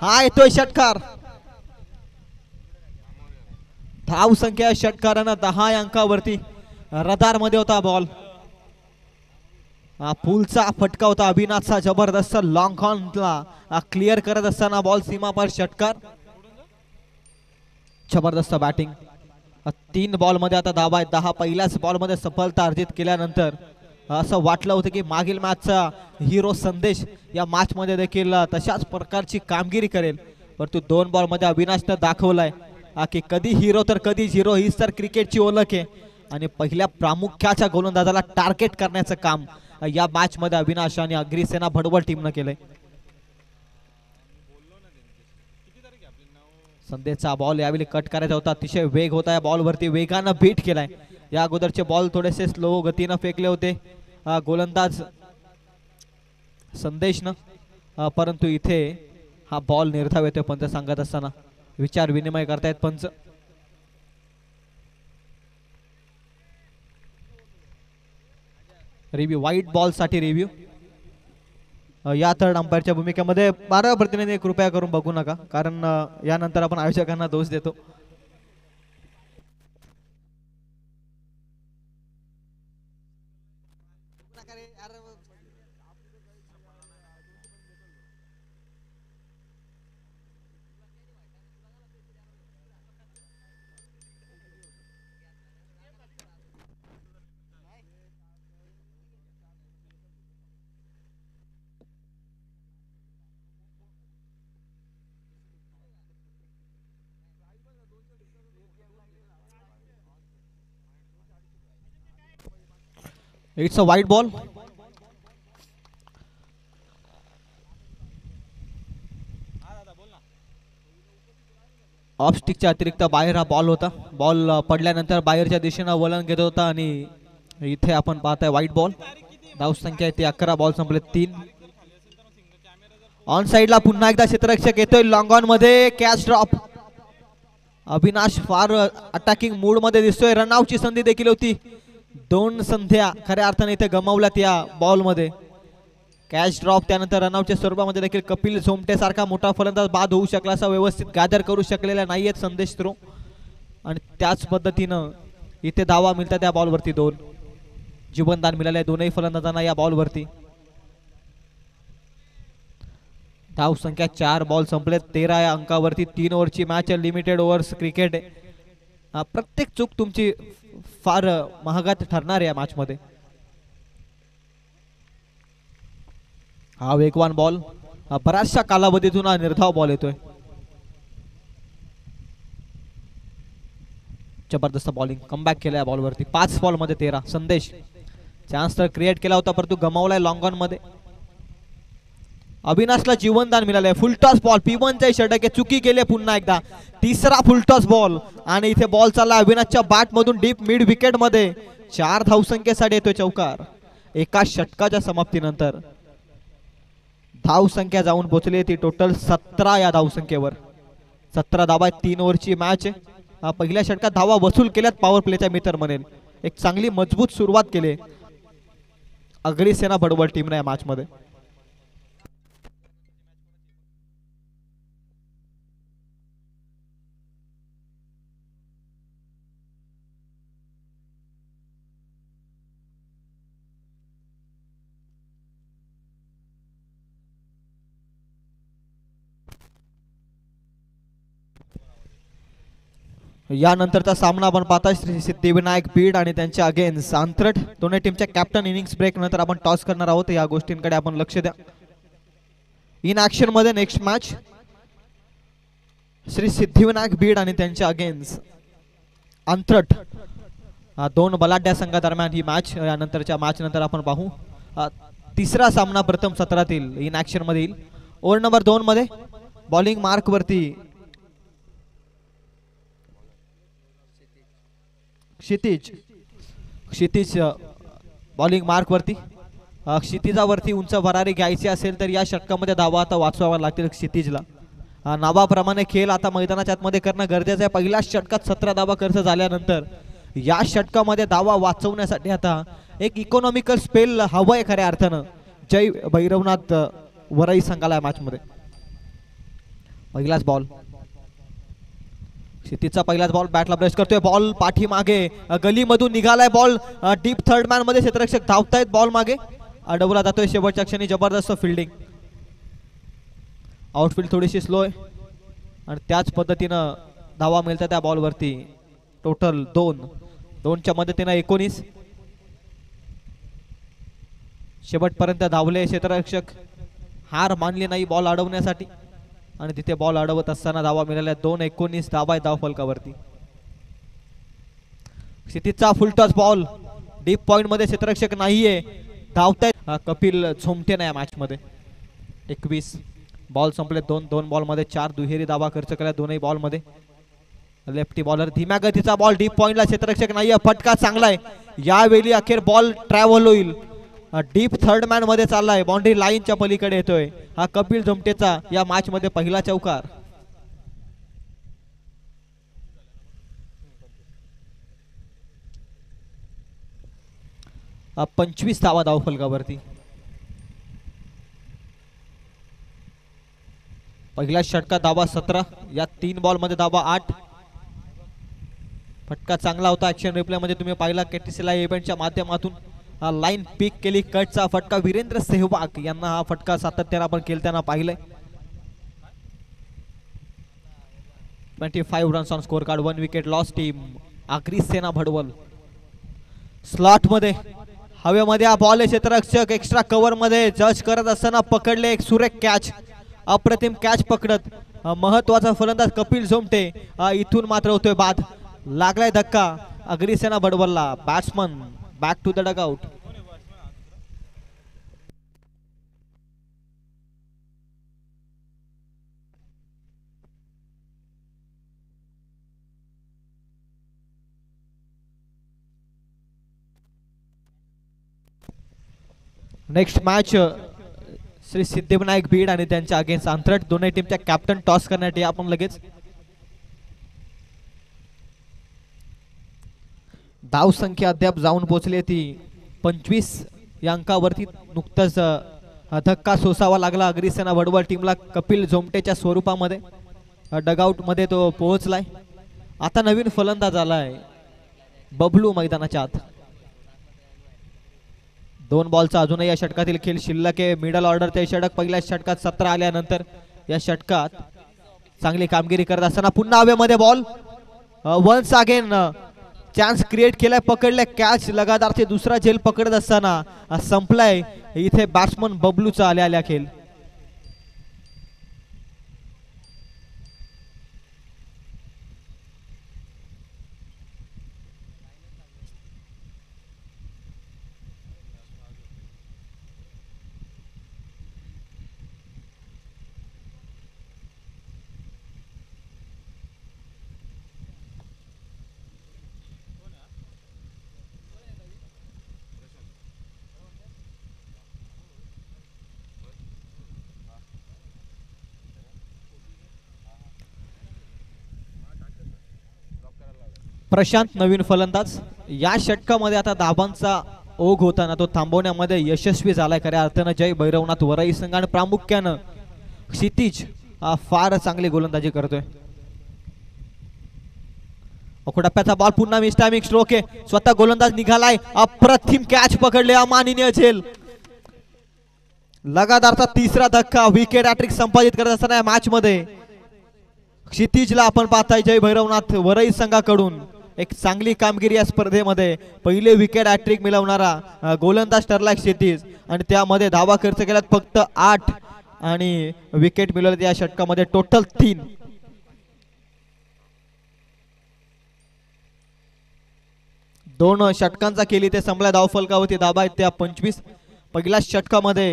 हा येतोय षटकार. धाव संख्या षटकारानं 10 अंकावरती. रदार मध्ये होता बॉल. पुलचा फटका होता अभिनाथचा जबरदस्त लॉंग ऑनला क्लिअर करत असताना बॉल सीमा पर षटकार. जबरदस्त बॅटिंग. 3 बॉल मध्ये आता धावा आहेत 10. पहिल्याच बॉल मध्ये सफलता अर्जित केल्यानंतर असं वाटलं होतं की मागील मॅचचा हिरो संदेश या मॅच मध्ये देखील तशाच प्रकारची कामगिरी करेल, परंतु 2 बॉल मध्ये अविनाशनं दाखवलाय की कधी हिरो तर कधी झिरो, हीच तर क्रिकेटची ओळख आहे. आणि पहिल्या प्रामुख्याच्या गोलंदाजाला टार्गेट करण्याचं काम या मॅच मध्ये अविनाश आणि अग्रिसेना भडवल टीमनं केलंय. संदेशचा बॉल यावेळी कट करायचा होता. अतिशय वेग होता या बॉल वरती, वेगानं बीट केलाय. या अगोदरचे बॉल थोडेसे स्लो गतीनं फेकले होते गोलंदाज संदेशनं, परंतु इथे हा बॉल निर्धाव येतोय. पंच सांगत असताना विचार विनिमय करतायत पंच. रिव्ह्यू व्हाईट बॉल साठी रिव्ह्यू. या थर्ड अंपायरच्या भूमिकेमध्ये 12 प्रतिनिधी कृपया करून बघू नका, कारण यानंतर आपण आयोजकांना दोष देतो. इट्स अ वाईट बॉल. ऑफ स्टिकच्या अतिरिक्त बाहेर हा बॉल होता. बॉल पडल्यानंतर बाहेरच्या दिशेनं वळण घेत होता आणि इथे आपण पाहताय वाईट बॉल. धाव संख्या येते 11. बॉल संपले 3. ऑन साइडला पुन्हा एकदा क्षेत्ररक्षक येतोय लॉंग ऑन मध्ये. Catch drop. अविनाश फार अटॅकिंग मूड मध्ये दिसतोय. रनआउटची संधी देखील होती. 2 संध्या खऱ्या अर्थाने इथे गमावल्यात या बॉल मध्ये. कॅच ड्रॉप त्यानंतर रनआउटच्या स्वरूपामध्ये देखील कपिल झोमटे सारखा मोठा फलंदाज बाद होऊ शकला असा व्यवस्थित गॅदर करू शकलेला नाहीयेत संदेश थ्रू, आणि त्याच पद्धतीनं इथे धावा मिळतात या बॉलवरती. 2 जीवनदान मिळाले दोनही फलंदाजांना या बॉलवरती. धाव संख्या 4. बॉल संपले 13 या अंकावरती. 3 ओव्हरची मॅच आहे. लिमिटेड ओव्हर्स क्रिकेट आहे. प्रत्येक चूक तुमची फार महागात ठरणार या मॅच मध्ये. हा वेगवान बॉल. बऱ्याचशा कालावधीतून हा निर्धाव बॉल येतोय. जबरदस्त बॉलिंग. कमबॅक केलाय बॉलवरती. 5 बॉल मध्ये 13. संदेश चान्स तर क्रिएट केला होता, परंतु गमावलाय लॉंग ऑन मध्ये. अविनाशला जीवनदान मिळालंय. Full toss ball. P1चा षटक आहे. चुकी केली पुन्हा एकदा. 3रा फुलटॉस बॉल आणि इथे बॉल चालला अविनाशच्या बॅट मधून डीप मिड विकेट मध्ये. 4 धावसंख्येसाठी येतोय चौकार. एका षटकाच्या समाप्तीनंतर धाव संख्या जाऊन पोहोचली ती टोटल 17 या धावसंख्येवर. 17 धावा. 3 ओव्हरची मॅच आहे. पहिल्या षटकात धावा वसूल केल्यात पॉवर प्लेच्या मीटर म्हणेल. एक चांगली मजबूत सुरुवात केली अग्रिसेना भडवल टीमने या मॅच मध्ये. यानंतरचा सामना आपण पाहता श्री सिद्धिविनायक बीड आणि त्यांच्या अगेन्स्ट अंतरट. दोन्ही टीमच्या कॅप्टन इनिंग्स ब्रेक नंतर आपण टॉस करणार आहोत. या गोष्टींकडे आपण लक्ष द्या. इन ऍक्शन मध्ये नेक्स्ट मॅच श्री सिद्धिविनायक बीड आणि त्यांच्या अगेन्स्ट अंतरट. 2 बलाढ्य संघादरम्यान ही मॅच. यानंतरच्या मॅच नंतर आपण पाहू. 3रा सामना प्रथम सत्रातील इन ऍक्शन मध्ये येईल. ओव्हर नंबर 2 मध्ये बॉलिंग मार्क वरती क्षितिज बॉलिंग मार्क वरती. क्षितिजावरती उंच भरारी घ्यायची असेल तर या षटकामध्ये धावा आता वाचवावा लागतील क्षितिजला. नावाप्रमाणे खेळ आता मैदानाच्या आतमध्ये करणं गरजेचं आहे. पहिल्या षटकात 17 धावा खर्च झाल्यानंतर या षटकामध्ये धावा वाचवण्यासाठी आता एक इकॉनॉमिकल स्पेल हवंय खऱ्या अर्थानं जय भैरवनाथ वरई संघाला मॅच मध्ये. पहिलाच बॉल, क्षितिजचा पहिलाच बॉल बॅटला ब्रश करतोय. बॉल पाठीमागे गलीमधून निघालाय. बॉल डीप थर्ड मॅन मध्ये क्षेत्ररक्षक धावतायत. बॉल मागे अडवला जातोय. शेवटच्या क्षणी जबरदस्त फिल्डिंग. आउटफील्ड थोडीशी स्लो आहे आणि त्याच पद्धतीनं धावा मिळतात त्या बॉलवरती. टोटल 2च्या मदतीनं 19. शेवटपर्यंत धावले क्षेत्ररक्षक, हार मानली नाही बॉल अडवण्यासाठी आणि तिथे बॉल अडवत असताना धावा मिळाल्या. 2-19 धावा आहे धावफलकावरती. क्षितिजचा full toss ball deep point मध्ये क्षेत्ररक्षक नाहीये. धावतायत कपिल झोमटे नाही मॅच मध्ये. 21 बॉल संपले. 2 बॉल मध्ये 4 दुहेरी धावा खर्च केल्या दोनही बॉल मध्ये. लेफ्टी बॉलर धीम्या गतीचा बॉल डीप पॉइंटला क्षेत्ररक्षक नाहीये. फटका चांगला आहे. यावेळी अखेर बॉल ट्रॅव्हल होईल. डीप थर्ड मॅन मध्ये चाललाय. बाउंड्री लाईनच्या पलीकडे येतोय. हा कपिल झोमटेचा या मॅच मध्ये पहिला चौकार. हा 25 धावा धावफलकावरती. पहिल्या षटकात धावा 17. या 3 बॉल मध्ये धावा 8. फटका चांगला होता. ऍक्शन रिप्ले मध्ये तुम्ही पाहिला. केटीसी लाईव्ह इव्हेंटच्या माध्यमातून लाईन पिक केली. कटचा फटका. वीरेंद्र सेहवाग यांना हा फटका सातत्याने आपण खेळताना पाहिलंय. 25 runs on score card. 1 wicket loss. Team Agri Sena Bhadwal. Slot मध्ये हवेमध्ये हा बॉल क्षेत्ररक्षक एक्स्ट्रा कव्हर मध्ये जज करत असताना पकडले. एक सुरेख कॅच, अप्रतिम कॅच पकडत महत्वाचा फलंदाज कपिल झोमटे इथून मात्र होतोय बाद. लागलाय धक्का आगरी सेना भडवलला. Batsman back to the dugout. Next match Shri Siddhivinayak Beed आणि त्यांच्या अगेन्स्ट अंतरट. दोन्ही टीमच्या कॅप्टन टॉस करण्यासाठी आपण लगेच. धाव संख्या अद्याप जाऊन पोहोचली ती 25 या अंकावरती. नुकताच धक्का सोसावा लागला आगरी सेना भडवल टीमला कपिल झोमटेच्या स्वरूपामध्ये. डगआउट मध्ये तो पोहोचलाय. आता नवीन फलंदाज आलाय बबलू मैदानाच्या आत. 2 बॉलचा अजूनही या षटकातील खेळ शिल्लक आहे. मिडल ऑर्डरचे षटक पहिल्या षटकात 17 आल्यानंतर या षटकात चांगली कामगिरी करत असताना पुन्हा हवेमध्ये ball. Once again chance create केलाय. पकडले कॅच. लगातारचे दुसरा झेल पकडत असताना संपलाय इथे बॅट्समन बबलूचा आल्या खेळ. प्रशांत नवीन फलंदाज. या षटकामध्ये आता धाबांचा ओघ होताना तो थांबवण्यामध्ये यशस्वी झालाय खऱ्या अर्थानं जय भैरवनाथ वरई संघ. आणि प्रामुख्यानं क्षितिज फार चांगली गोलंदाजी करतोय. अकोटप्प्याचा बॉल पुन्हा मिस टायमिंग स्ट्रोक आहे. स्वतः गोलंदाज निघालाय. अप्रतिम कॅच पकडले. अमाननीय झेल. लगातारचा तिसरा धक्का. विकेट हॅट्रिक संपादित करत असताना या मॅच मध्ये क्षितिजला आपण पाहताय जय भैरवनाथ वरई संघाकडून एक चांगली कामगिरी या स्पर्धेमध्ये. पहिले विकेट हॅट्रिक मिळवणारा गोलंदाज ठरला क्षितिज आणि त्यामध्ये धावा खर्च केल्यात फक्त 8 आणि विकेट मिळवले या षटकामध्ये टोटल 3. दोन षटकांचा केली ते संपला धावफलकावरती. धाबा आहेत त्या 25. पहिल्या षटकामध्ये